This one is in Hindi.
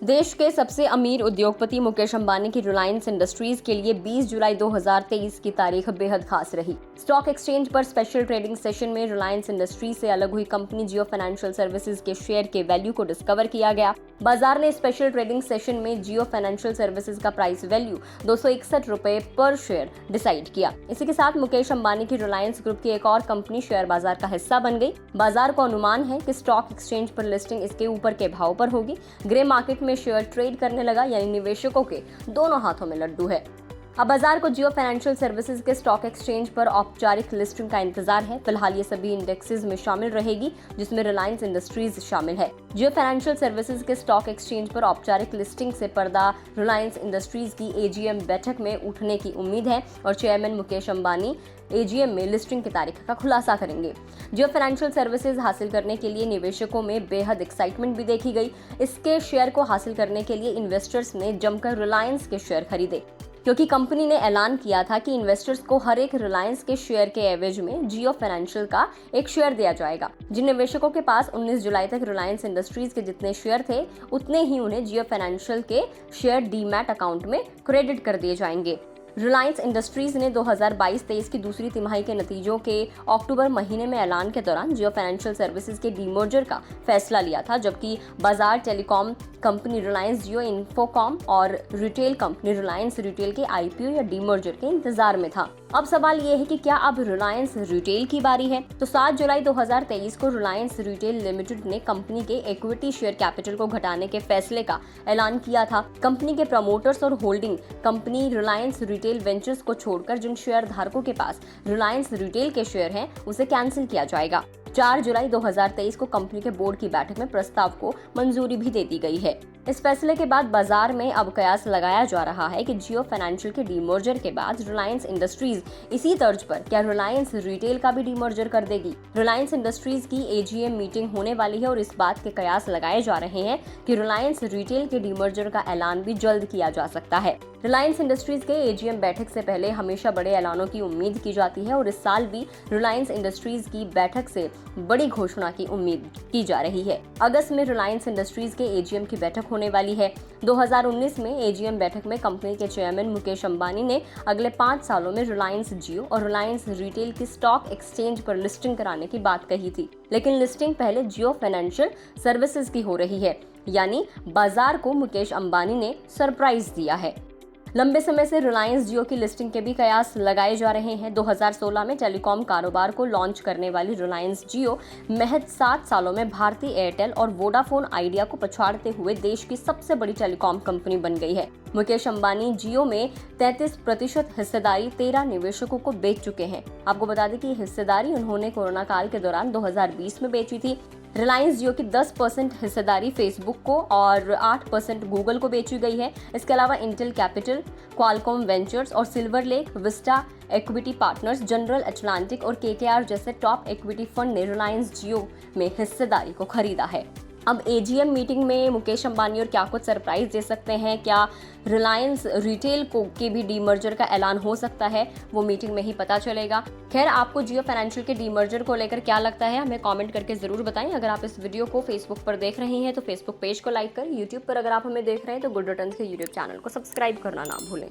देश के सबसे अमीर उद्योगपति मुकेश अंबानी की रिलायंस इंडस्ट्रीज के लिए 20 जुलाई 2023 की तारीख बेहद खास रही। स्टॉक एक्सचेंज पर स्पेशल ट्रेडिंग सेशन में रिलायंस इंडस्ट्रीज से अलग हुई कंपनी जियो फाइनेंशियल सर्विसेज के शेयर के वैल्यू को डिस्कवर किया गया। बाजार ने स्पेशल ट्रेडिंग सेशन में जियो फाइनेंशियल सर्विसेज का प्राइस वैल्यू 261 रुपए पर शेयर डिसाइड किया। इसी के साथ मुकेश अंबानी की रिलायंस ग्रुप की एक और कंपनी शेयर बाजार का हिस्सा बन गई। बाजार को अनुमान है कि स्टॉक एक्सचेंज पर लिस्टिंग इसके ऊपर के भाव पर होगी। ग्रे मार्केट में शेयर ट्रेड करने लगा, यानी निवेशकों के दोनों हाथों में लड्डू है। अब बाजार को जियो फाइनेंशियल सर्विसेज के स्टॉक एक्सचेंज पर औपचारिक लिस्टिंग का इंतजार है। फिलहाल ये सभी इंडेक्सेस में शामिल रहेगी, जिसमें रिलायंस इंडस्ट्रीज शामिल है। जियो फाइनेंशियल सर्विसेज के स्टॉक एक्सचेंज पर औपचारिक लिस्टिंग से पर्दा रिलायंस इंडस्ट्रीज की एजीएम बैठक में उठने की उम्मीद है और चेयरमैन मुकेश अंबानी एजीएम में लिस्टिंग की तारीख का खुलासा करेंगे। जियो फाइनेंशियल सर्विसेज हासिल करने के लिए निवेशकों में बेहद एक्साइटमेंट भी देखी गई। इसके शेयर को हासिल करने के लिए इन्वेस्टर्स ने जमकर रिलायंस के शेयर खरीदे, क्योंकि कंपनी ने ऐलान किया था कि इन्वेस्टर्स को हर एक रिलायंस के शेयर के एवज में जियो फाइनेंशियल का एक शेयर दिया जाएगा। जिन निवेशकों के पास 19 जुलाई तक रिलायंस इंडस्ट्रीज के जितने शेयर थे, उतने ही उन्हें जियो फाइनेंशियल के शेयर डीमैट अकाउंट में क्रेडिट कर दिए जाएंगे। रिलायंस इंडस्ट्रीज ने 2022-23 की दूसरी तिमाही के नतीजों के अक्टूबर महीने में ऐलान के दौरान जियो फाइनेंशियल सर्विसेज के डीमर्जर का फैसला लिया था, जबकि बाजार टेलीकॉम कंपनी रिलायंस जियो इन्फोकॉम और रिटेल कंपनी रिलायंस रिटेल के आईपीओ या डीमर्जर के इंतजार में था। अब सवाल ये है कि क्या अब रिलायंस रिटेल की बारी है? तो 7 जुलाई 2023 को रिलायंस रिटेल लिमिटेड ने कंपनी के इक्विटी शेयर कैपिटल को घटाने के फैसले का ऐलान किया था। कंपनी के प्रमोटर्स और holding company Reliance retail ventures को छोड़कर जिन शेयर धारकों के पास रिलायंस रिटेल के शेयर हैं, उसे कैंसिल किया जाएगा। 4 जुलाई 2023 को कंपनी के बोर्ड की बैठक में प्रस्ताव को मंजूरी भी दे दी गई है। इस फैसले के बाद बाजार में अब कयास लगाया जा रहा है कि जियो फाइनेंशियल के डीमर्जर के बाद रिलायंस इंडस्ट्रीज इसी तर्ज पर क्या रिलायंस रिटेल का भी डीमर्जर कर देगी। रिलायंस इंडस्ट्रीज की एजीएम मीटिंग होने वाली है और इस बात के कयास लगाए जा रहे हैं कि रिलायंस रिटेल के डीमर्जर का ऐलान भी जल्द किया जा सकता है। रिलायंस इंडस्ट्रीज के एजीएम बैठक से पहले हमेशा बड़े ऐलानों की उम्मीद की जाती है और इस साल भी रिलायंस इंडस्ट्रीज की बैठक से बड़ी घोषणा की उम्मीद की जा रही है। अगस्त में रिलायंस इंडस्ट्रीज के एजीएम की बैठक होने वाली है। 2019 में एजीएम बैठक में कंपनी के चेयरमैन मुकेश अंबानी ने अगले 5 सालों में रिलायंस जियो और रिलायंस रिटेल की स्टॉक एक्सचेंज पर लिस्टिंग कराने की बात कही थी, लेकिन लिस्टिंग पहले जियो फाइनेंशियल सर्विसेज की हो रही है, यानी बाजार को मुकेश अंबानी ने सरप्राइज दिया है। लंबे समय से रिलायंस जियो की लिस्टिंग के भी कयास लगाए जा रहे हैं। 2016 में टेलीकॉम कारोबार को लॉन्च करने वाली रिलायंस जियो महज 7 सालों में भारती एयरटेल और वोडाफोन आइडिया को पछाड़ते हुए देश की सबसे बड़ी टेलीकॉम कंपनी बन गई है। मुकेश अंबानी जियो में 33% हिस्सेदारी 13 निवेशकों को बेच चुके हैं। आपको बता दें कि हिस्सेदारी उन्होंने कोरोना काल के दौरान 2020 में बेची थी। रिलायंस जियो की 10% हिस्सेदारी फेसबुक को और 8% गूगल को बेची गई है। इसके अलावा इंटेल कैपिटल, क्वालकॉम वेंचर्स और silver lake, Vista equity partners, general Atlantic और केकेआर जैसे टॉप इक्विटी फंड ने रिलायंस जियो में हिस्सेदारी को खरीदा है। अब एजीएम मीटिंग में मुकेश अंबानी और क्या कुछ सरप्राइज दे सकते हैं, क्या रिलायंस रिटेल को के भी डीमर्जर का ऐलान हो सकता है, वो मीटिंग में ही पता चलेगा। खैर, आपको जियो फाइनेंशियल के डीमर्जर को लेकर क्या लगता है, हमें कमेंट करके जरूर बताएं। अगर आप इस वीडियो को फेसबुक पर देख रहे हैं तो फेसबुक पेज को लाइक करें। यूट्यूब पर अगर आप हमें देख रहे हैं तो गुड रिटर्न्स के यूट्यूब चैनल को सब्सक्राइब करना ना भूलें।